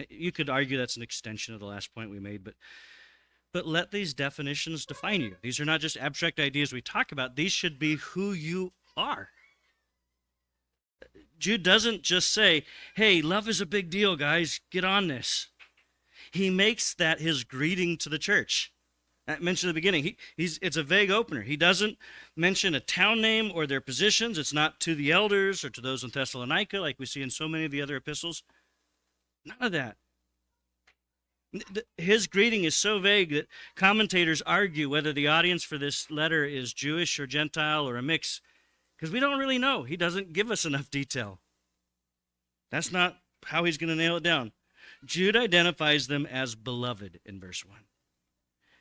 You could argue that's an extension of the last point we made, but let these definitions define you. These are not just abstract ideas we talk about. These should be who you are. Jude doesn't just say, hey, love is a big deal, guys. Get on this. He makes that his greeting to the church. I mentioned at the beginning, it's a vague opener. He doesn't mention a town name or their positions. It's not to the elders or to those in Thessalonica like we see in so many of the other epistles. None of that. His greeting is so vague that commentators argue whether the audience for this letter is Jewish or Gentile or a mix, because we don't really know. He doesn't give us enough detail. That's not how he's going to nail it down. Jude identifies them as beloved in verse 1.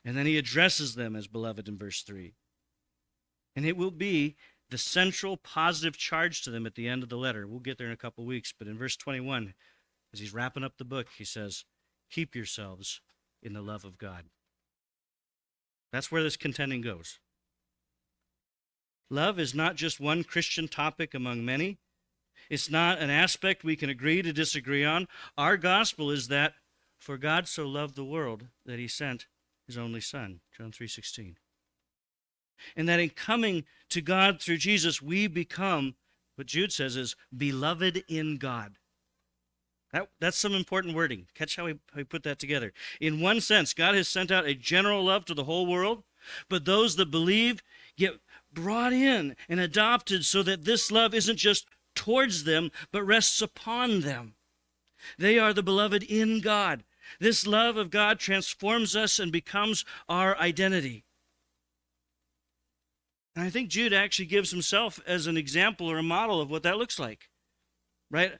And then he addresses them as beloved in verse 3. And it will be the central positive charge to them at the end of the letter. We'll get there in a couple weeks. But in verse 21, as he's wrapping up the book, he says, keep yourselves in the love of God. That's where this contending goes. Love is not just one Christian topic among many. It's not an aspect we can agree to disagree on. Our gospel is that for God so loved the world that he sent his only Son, John 3:16. And that in coming to God through Jesus, we become, what Jude says is, beloved in God. That's some important wording. Catch how he put that together. In one sense, God has sent out a general love to the whole world, but those that believe get brought in and adopted so that this love isn't just towards them, but rests upon them. They are the beloved in God. This love of God transforms us and becomes our identity. And I think Jude actually gives himself as an example or a model of what that looks like, right?